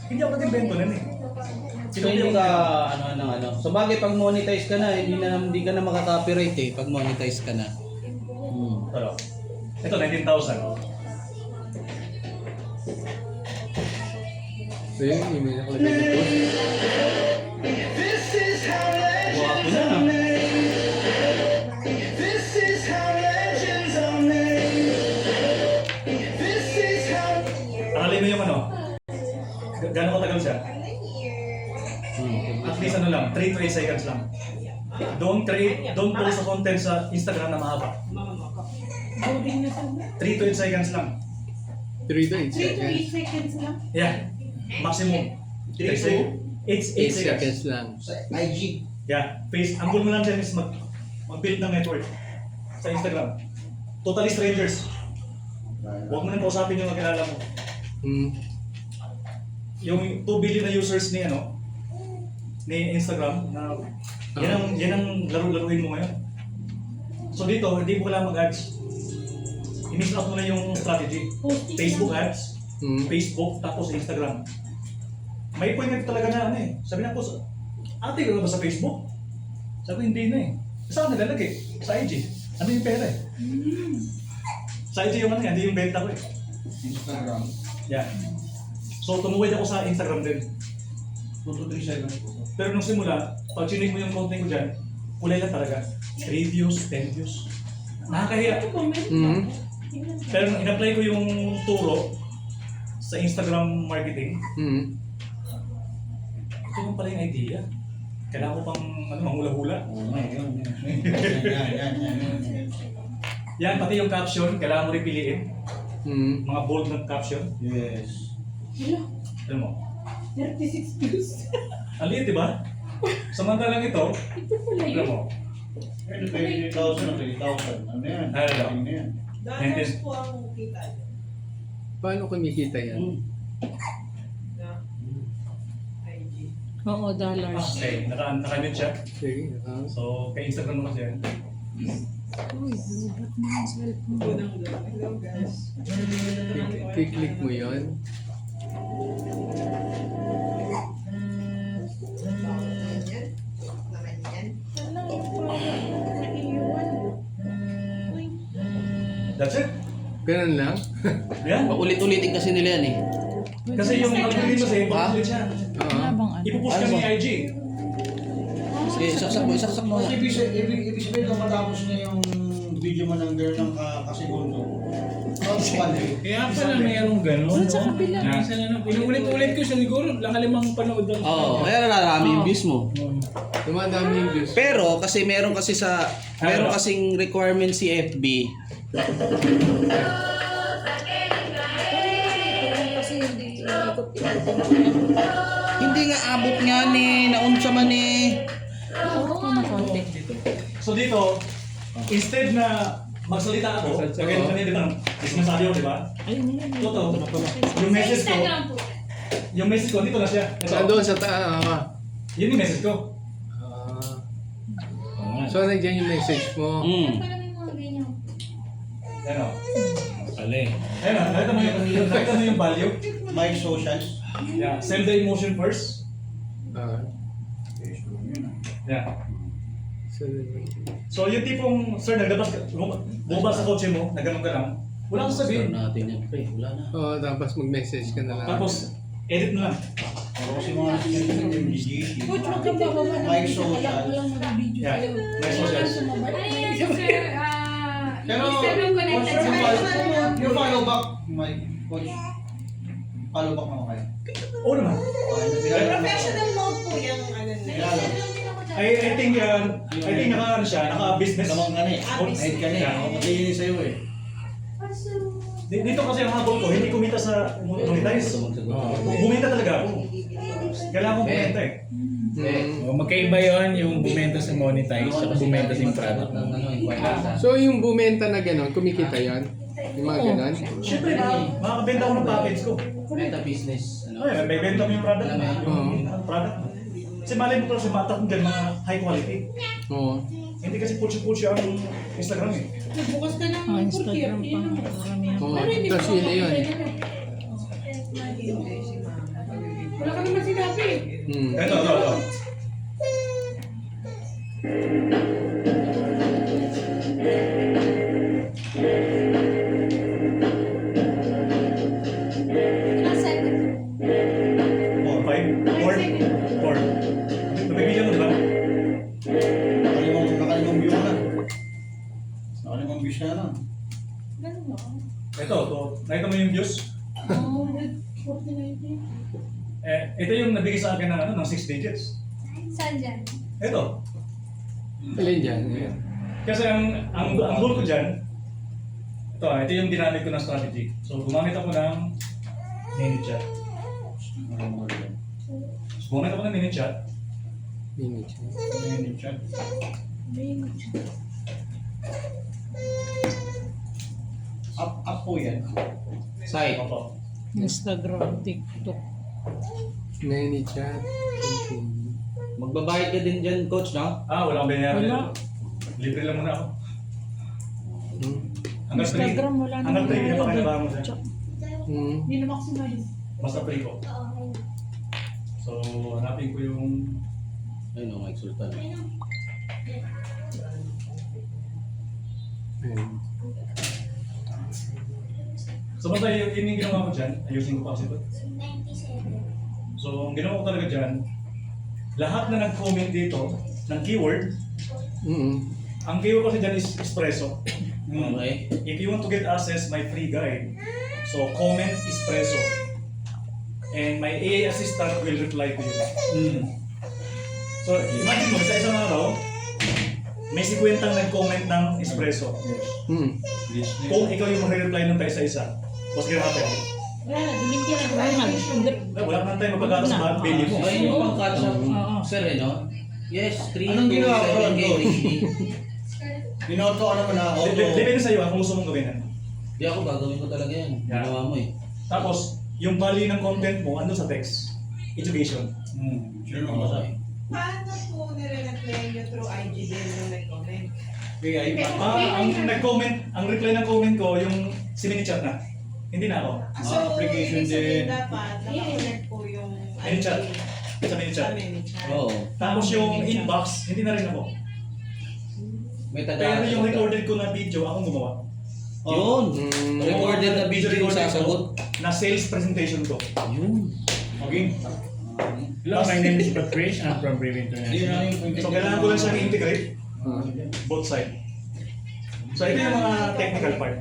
Hindi ako nag-invento nun eh. So hindi ka ano. So bagay pag monetize ka na, hindi ka na makaka-copyright eh pag monetize ka na. Pero, ito 19,000. So yun, may nakalagay dito. Guwapo na. Aralin mo yung ano, gano'n katagal siya? At least ano lang, 3 to 8 seconds lang. Don't post sa content sa Instagram na mahaba. 3 to 8 seconds lang. 3 days. 3 to 8 seconds lang. Yeah, maximum. 3 to 8 8 seconds. seconds lang. Sa IG. Yeah, ang goal mo lang dyan is mag-build ng network sa Instagram. Totally strangers. Huwag mo nang kausapin yung makilala mo. Yung 2 billion na users ni ni Instagram na yan ang laro-laruin mo ngayon. So dito, hindi mo kailangan mag-ads. I-miss out mo na yung strategy. Facebook ads, Facebook, tapos Instagram. May point na talaga na sabi na po, ate ka ba sa Facebook? Sabi ko, hindi na eh. Saan nalalagay? Sa IG. Ano yung pera eh? Sa IG yung hindi yung benta ko eh. Instagram. Yeah. So tumuwid ako sa Instagram din. 2 to 3 seconds po. Pero nung simula, pag chinig mo yung content ko dyan, kulay lang talaga. 3 views, 10 views. Nakakahiya. Pero nung in-apply ko yung turo sa Instagram marketing, ito yung pala yung idea. Kailangan ko pang manghula-hula. Oo nga, yun. Yan, pati yung caption, kailangan mo rin piliin. Mga bold na caption. Yes. Alam mo? 36 views. Ang liit, di ba? Samantalang ito, Ito pala alam yun. mo, 20,000 na 3,000. Ano yan? Ano? Ano yan? Dollars po ang kita niya. Paano kumikita yan? Na IG. Oo, dollars. okay, naka-mute siya. Sige. So, kay Instagram mo kasi yan. Uy, lubat mo yung cellphone. Unang gano'n. Hello guys. Click mo yun. Yan. Naman yan. Alam mo, naiiwan. Uy, That's it. Ganun lang. Yan. Paulit-ulitin kasi nila yan eh. Kasi yung algorithm kasi, bakit siya? Labang ano. Ipupush kami ni IG. Sige, isaksak mo na. Ibig sabihin kung matapos niya yung video mo ng girl ng kasegundo. Kaya pala mayroong gano'n. Doon sa kabila. Inuulit-ulit ko siguro, nakalimang panood lang. Oo, kaya nararami yung views mo. Dumadami yung views. Pero kasi meron kasing requirement si FB. Kasi hindi ikot-ikot. Hindi nga abot nga ni, naunsa man eh. Oo, na konti. So dito, instead na magsalita ako, kagaya nung kanina dito, sinasabi ko, di ba? Ayun yun. Totoo. Yung message ko, dito na siya. Saan Ito. doon sa taas? Yun yung message ko. So, nandiyan yung message mo. Ano? Pala eh. Ayun, nakita mo yung value. My socials. Yeah, sell the emotion first. Yeah. So yung tipong, sir, bumaba sa kotse mo, na ganun ka lang, wala kang sabihin. natin yan, pre. Wala na. Oo, tapos mag-message ka na lang. Tapos, edit mo lang. Kasi mga nasa yung GG. Coach, wag kang bababa ng My video. socials. Alam ko lang mag-video Yeah, kayo. my socials. Pero, yung follow back, my coach. Follow back mo kayo. Oo naman. Professional mode po yung ano na yan. I think naka-business. Namang ka na eh. Kahit ka na eh. Ako magiging sa'yo eh. Dito kasi ang habol ko, hindi kumita sa monetize. Bumenta talaga ako. Kailangan ko bumenta eh. Magkaiba yon yung bumenta sa monetize at bumenta sa product. So, yung bumenta na gano'n, kumikita yan? Yung mga gano'n? Siyempre, makakabenta ako ng package ko. Meta business. Ay, may benta mo yung product mo. Oo. Yung product mo. Kasi malay mo pala sa bata kung dyan mga high quality. Oo. Hindi kasi putsi-putsi ang Instagram eh. Bukas ka ng Instagram pa. Oo, tapos yun na yun. Wala ka naman sinabi. Ito. Ilang second? 5, 4. Nabibigyan mo, di ba? Nakalimang view na. Nakalimang views na lang. Ganun no? Ito. Nakita mo yung views? Oh, 49. Ito yung nabigay sa akin ng 6 digits. Saan dyan? Ito. Alin dyan? Ayan. Kasi ang goal ko dyan, ito yung ginamit ko ng strategy. So, gumamit ako ng mini-chat. Mini-chat. Up po yan. Site. Opo. Instagram, TikTok. Mini-chat. Okay. Magbabayad ka din dyan, coach, no? Wala akong binayaran Wala. dito. Libre lang muna ako. Hmm. Hanggang Instagram, wala Hanggang 3, hindi pa kinabahan mo dyan. Hmm. Hindi na maximize. Basta 3 ko. So, hanapin ko yung... Ayun, oh, Mike Sultan. Ayan. So, basta yung ginawa ko dyan, ayusin ko pa kasi ito. So, ang ginawa ko talaga dyan, lahat na nag-comment dito ng keyword, ang keyword kasi dyan is espresso. Okay. If you want to get access my free guide, so comment espresso. And my AI assistant will reply to you. So, imagine mo, sa isang araw, may 50 nag-comment ng espresso. Hmm. Kung ikaw yung mag-reply ng isa-isa, what's gonna happen? Wala na, duling ka na. Wala na. Wala ka ng time magpagkata sa belly mo. Ayun yung pang-catch up. Oo. Sir, eh, no? Yes, 3, Anong 2, ginawa ko 7, ron, coach? 8. Binoto ko naman na auto. Depende sa'yo kung gusto mong gawin yan. Di ako, gagawin ko talaga yan. Yeah. Ginawa mo eh. Tapos, yung value ng content mo, ando sa text. Education. Sure naman sa Paano po nire-reply nyo through IG din yung nag-comment? Ang nag-comment, ang reply ng comment ko, yung sinini-chat na. Hindi na ako. So, application ibig sabihin din. dapat nakakonect po yung Mini-chat. Sa Sa mini-chat. mini-chat. Oo. Tapos yung inbox, hindi na rin ako. May taga. Pero yung recorded ko na video, akong gumawa. Yun. Hmm. Recorded na video yung Recorded ko sasagot. Na sales presentation ko. Yun. Okay. Hello, my name is Patrice. I'm from Brave Hindi na International. yung So, kailangan ko lang siyang i-integrate. Ah. Both side. So, ito yung mga technical part.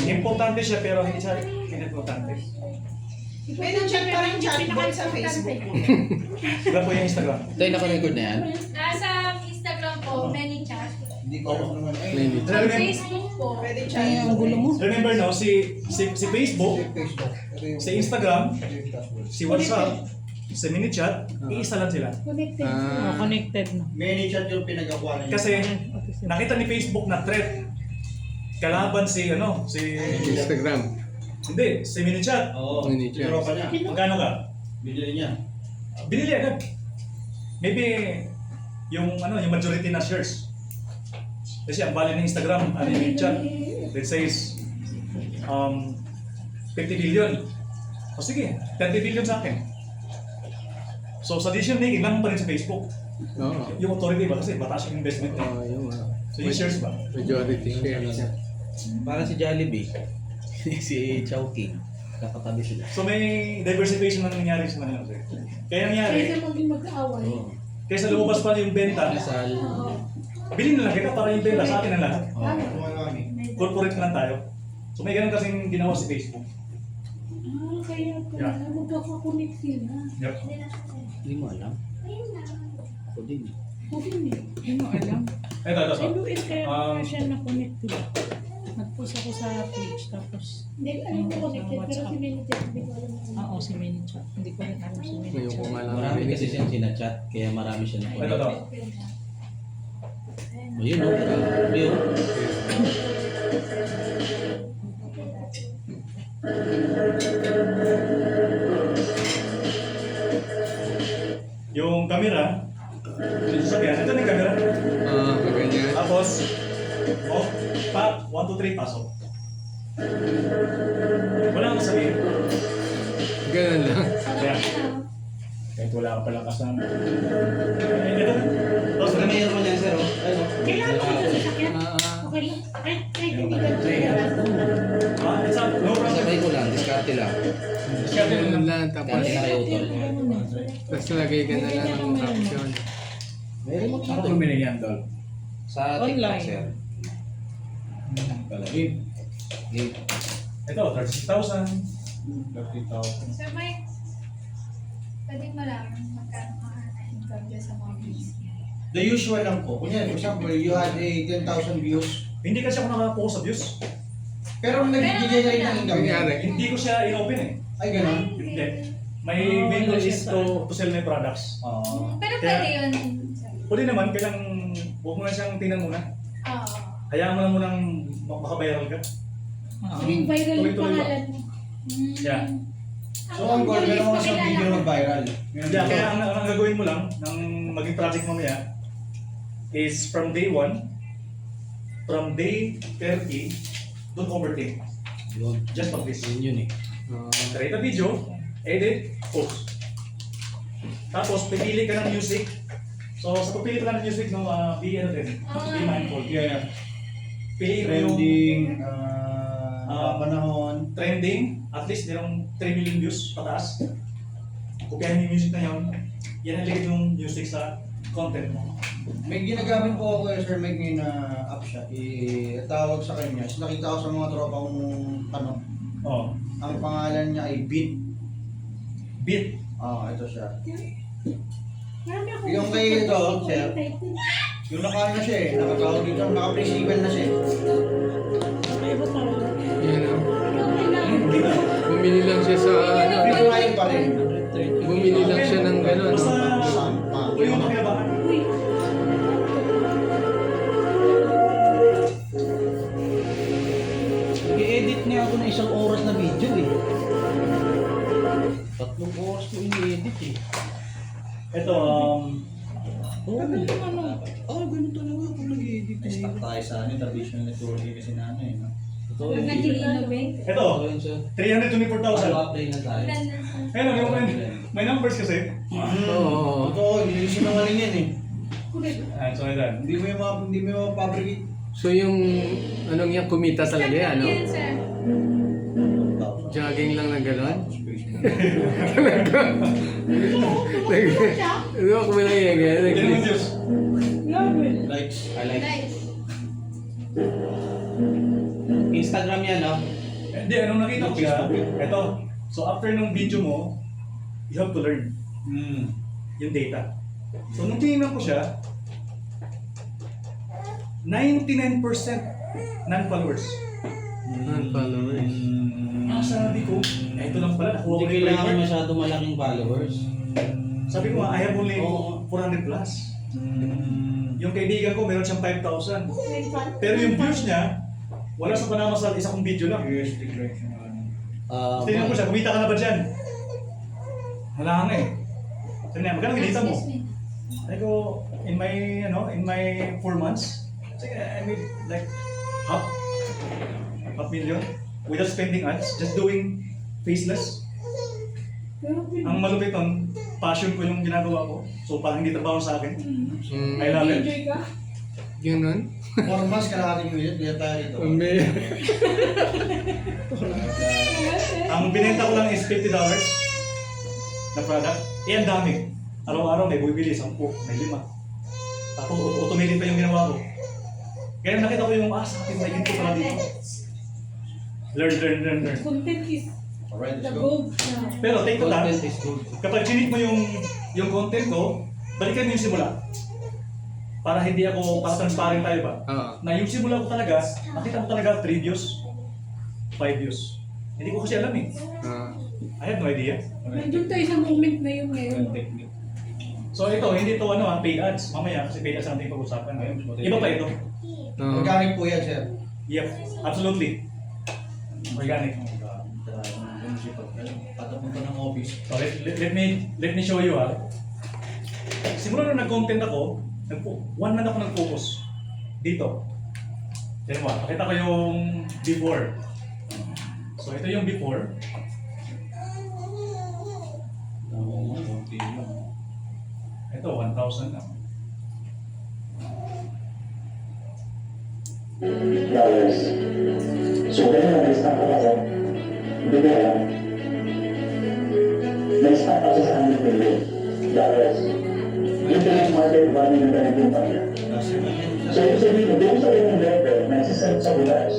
Importante siya pero hindi siya pinag-importante. Pwede chat pa rin chatbot sa Facebook. Iba po yung Instagram. Tayo naka-record na yan. Nasa Instagram po, ManyChat. Hindi ko alam naman. Mini-chat. Remember, Facebook po. Pwede chat. Ang gulo mo. remember no, si Facebook, Facebook. si Instagram, si WhatsApp, si MiniChat, iisa lang sila. Connected. Ah. Connected na. Many chat yung pinag-akuha niya. Kasi nakita ni Facebook na threat kalaban si Instagram. hindi, si MiniChat. Oo. Mini-chat. Pero pa niya. Magkano ka? Binili niya. Binili agad. Maybe yung majority na shares. Kasi ang value ng Instagram, yung MiniChat, let's say is 50 billion. O sige, 30 billion sa akin. So sa decision making lang pa rin sa Facebook. Oo. Yung authority ba kasi mataas yung investment niya. Oo, yung So yung shares ba? majority share niya. Para si Jollibee. Si Chowking. Kakatabi sila. So may diversification na nangyari sa kanila. Kaya nangyari, maging mag-aaway. Oo. kaysa lumabas pa yung benta, Kasal. bilhin na lang kita para yung benta sa akin na lahat. Oo. Corporate lang tayo. So may ganun kasing ginawa si Facebook. Kaya Yeah. magkakakonect sila. Yep. Hindi mo alam. Ako din. Okay niya. Hindi mo alam. Ito. Luis, kaya Um, siya na-connect diba? Nag-post ako sa page, tapos Hindi, alam ko connected, pero WhatsApp. si Minitel, hindi ko alam. Oo, si ManyChat. Hindi ko rin alam si Ngayon ko ManyChat. nga lang Marami kasi narinig. siyang sinachat, kaya marami siya na Ito. O yun o. Grabe o. Yung camera, dito sa kanya, ito na yung camera. Ah, ganyan. Tapos, 1, 2, 3, pasok. Wala akong sabihin. Ganun lang. Ayan. Kahit wala ka palang kasama. Ito. Tapos Saka may aircon yan, sir. Oh. Ayun, oh. Kailangan ko sa sasakyan. Okay lang. Kahit hindi ganito yan. It's up. No problem. Sabay ko lang, diskarte lang. Discard Ganun lang. lang, tapos Dati na kayo tol. tapos lagay ka na lang ng caption. May remote Ano na bumili yan, Dol? Sa TikTok, sir. Game. Game. Ito, 36,000. 30,000. Sir Mike, pwedeng malaman magkano ka-income dyan sa mga views. The usual lang po. Kunyari, for example, you had a 10,000 views. Hindi kasi ako nakapost sa views. Pero nagbibigay na rin ng income. Nangyari. Hindi ko siya in-open eh. Ay, ganun. Hindi. May vehicle is to sell my products. Pero Kaya- pwede yun. Pwede naman, kailang huwag mo na siyang tingnan muna. Oo. Hayaan mo lang munang maka-viral ka. Viral yung Tuloy-tuloy ba? pangalan mo. Yeah. So, ang goal, meron ko sa video mag-viral. Yeah, kaya ang gagawin mo lang, ng maging project mamaya, is from day 1, from day 30, don't overthink. Yun. Just publish. Yun eh. Create a video, edit, post. Tapos, pipili ka ng music. So, sa pipili ka ng music, no, be mindful. Yeah. Pili mo yung Trending, panahon. trending, at least merong 3 million views pataas. Kopyahin yung music na yun, yan ang ligid yung music sa content mo. May ginagamit po ako Sir Mike ngayon na app siya. Tawag sa kanya. So, nakita ko sa mga tropa kong Oh, ang pangalan niya ay Beat. beat. Ito siya. Marami ako. Yung kay ito, sir. Yung na siya eh. Nakatawag dito. Naka-flexible na siya eh. Yun o. Bumili lang siya sa ano. Pinakain pa rin. Bumili lang siya ng gano'n. Basta, No? Sampa. huwag yung makilabahan. I-edit niya ako ng 1 oras na video eh. 3 oras ko i-edit eh. Ito, Ganun talaga ako nag-edit eh. Stuck tayo sa traditional networking kasi na ano eh. No? Totoo Huwag yun. natin innovate. ito, Totoo yun, sir. 324,000. Apply na tayo. Ayun, may numbers kasi. Oo. Totoo, yung sinungaling yan eh. So, ito. Hindi mo ma-fabricate. So yung anong yan, kumita talaga yan, ano? Yan, sir. Jogging lang na gano'n? Ano ako mo lang yan, Yan yung gano'n? views. Likes. I like Nice. Instagram yan, no? Hindi, anong nakita ko siya, ito. So, after nung video mo, you have to learn yung data. So, nung tinignan ko siya, 99% non-followers. Non-followers. Sabi ko, ito lang pala, nakuha ko Hindi na yung kailangan flavor. masyado malaking followers. Sabi ko nga, I have only Oo. 400 plus. Yung kaibigan ko, meron siyang 5,000. Pero yung views niya, wala sa panamasal, isa kong video lang. Tingnan ko siya, kumita ka na ba dyan? Wala nga eh. Tingnan, magkano kinita mo? Excuse me. Sabi ko, in my 4 months, I made like half million without spending ads, just doing faceless. Ang malupit nun, passion ko yung ginagawa ko. So parang hindi trabaho sa akin. I love it. Gano'n? 4 months kalahating minute, kaya tayo dito. Ang binenta ko lang is $50 na product. Eh, ang dami. Araw-araw may bumibili, 10, may 5. Tapos automated pa yung ginawa ko. Kaya nakita ko yung, sa akin may ginto pala dito. Learn. Content is Alright, the let's go. gold now. Pero take to that, Content is good. kapag chinik mo yung content ko, balikan mo yung simula. Para hindi ako, para transparent tayo ba? Oo. Na yung simula ko talaga, nakita mo talaga 3 views, 5 views. Hindi ko kasi alam eh. I have no idea. Nandun tayo sa moment na yun ngayon. So ito, hindi to paid ads. Mamaya kasi paid ads ang ating pag-usapan. Iba pa ito. Oo. Organic po yan, sir. Yep, absolutely. Organic. Patapunta ng office. So let me show you Simula nung nag-content ako, 1 month ako nag-focus dito. Tignan mo, pakita ko yung before. So ito yung before. Ito, 1,000 na. dollars. So, ganun ang na-start ako. Hindi ko alam. Na-start ako sa $100 million. Yung pinag-market value ng ganitong pamilya. So, ibig sabihin, doon sa yung level, nagsiserve sa bulas.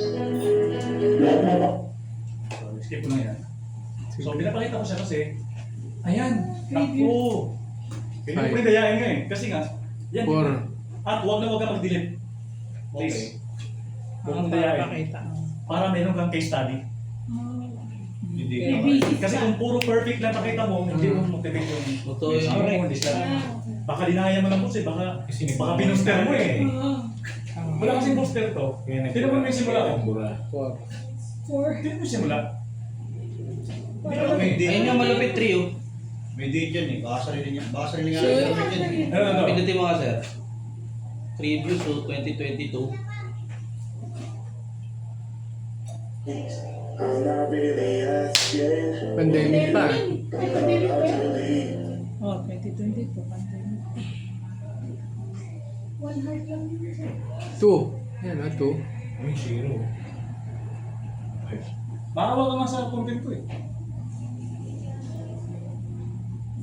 Lahat mo ba? Skip ko na yan. So, pinapakita ko siya kasi, ayan, naku. Hindi ko rin dayain nga eh. Kasi nga, yan. Four. At huwag ka mag-delete. Please. Huwag mong dayain. Para meron kang case study. Hindi Kasi kung puro perfect lang pakita mo, hindi mo motivate yung Totoo yun. hindi mo, hindi siya. Baka dinaya mo lang po baka binuster mo eh. Wala kasing booster to. Hindi mo may simula ko. Hindi mo simula. Ayun yung malupit trio. May date yan eh. Baka sarili niya. Baka sarili nga lang yan eh. Ano? Pindutin mo nga, sir. Preview to 2022. Pandemic pa. Oh, 2022, pandemic. One heart lang yun, sir. 2. Yan, 2. Uy, zero. Maawa ka nga sa content ko eh.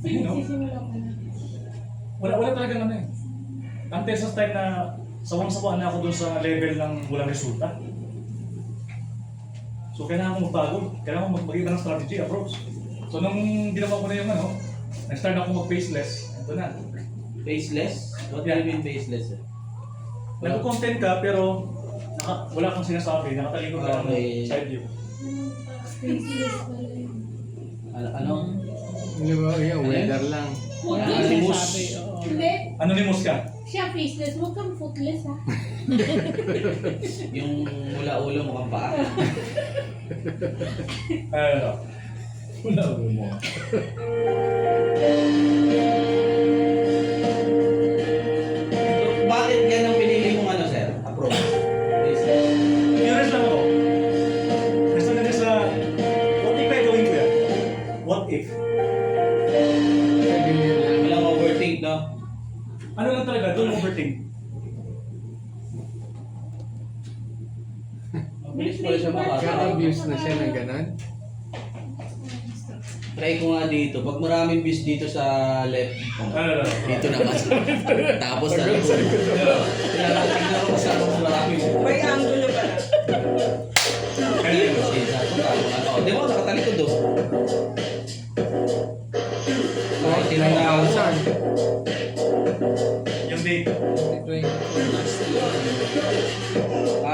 Ayun, no? Sisimula ko na. Wala talaga naman eh. Until sa time na sawang-sawaan na ako dun sa level ng walang resulta. So kailangan ko magbago, kailangan ko mag-iba ng strategy, approach. So nung ginawa ko na yung nag-start ako mag-faceless, ito na. Faceless? What do you mean faceless? Sir? Nag-content ka pero wala kang sinasabi, nakatalikod ka Okay. side view. Faceless pala yun. Ano? Hindi ba? Yan, weather lang. Wala Ah, kang mus. sabi, oo. Hindi. Anonymous ka. Siya faceless, huwag kang footless ha. Yung mula ulo mukhang paa. Wala mo. Bakit yan ang pinili mong sir? Approach. Faceless. Curious lang ako. Nasa na sa, what if I gawin ko yan? What if? Ganyan lang. Walang overthink, no? Ano lang talaga, don't overthink. Bilis pala siya makasama. Kaka-views na siya ng ganon. Try ko nga dito. Pag maraming views dito sa left, dito naman. Tapos sa likod. Tingnan ko sa maraming. May angulo ba? Kaya yun. Di ba nakatalikod do? Oh, 9,000. Yung date.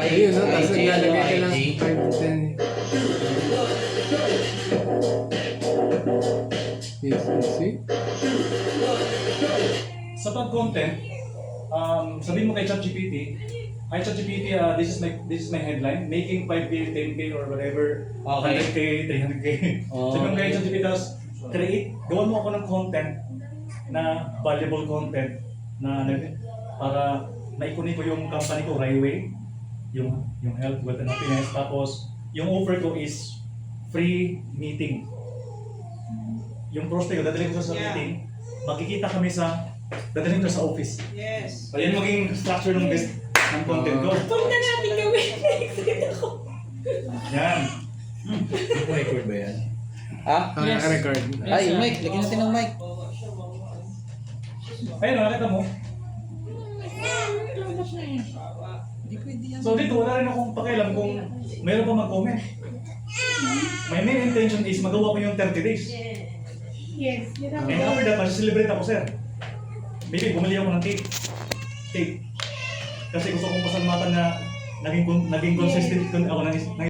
Ayun, no? Tapos IG, naglalagay ka lang IG. 5 to 10. Yes, you see? Sa pag-content, sabihin mo kay ChatGPT, hi ChatGPT, this is my headline, making 5K, 10K or whatever, Okay. 100K, 300K. Oh, Sabihin mo kay okay. ChatGPT, tapos gawan mo ako ng content na valuable content na para naikunin ko yung company ko, Railway, yung health, wealth and happiness, tapos yung offer ko is free meeting. Yung prospect ko, dadalhin ko sa Yeah. meeting, magkikita kami dadalhin ko sa office. Yes. So yan maging structure ng ng content ko. Huwag na natin gawin. Excited ako. Yan. Record ba yan? Ha? Record. Ay, yung mic. Lagyan natin ng mic. Ayun, nakakita mo. So dito, wala rin akong pakialam kung mayroon pa mag-comment. My main intention is magawa ko yung 30 days. Yes, yun ang And after that, mag-celebrate ako, sir. Maybe bumili ako ng cake. Cake. Kasi gusto kong pasalamatan na naging consistent ako ng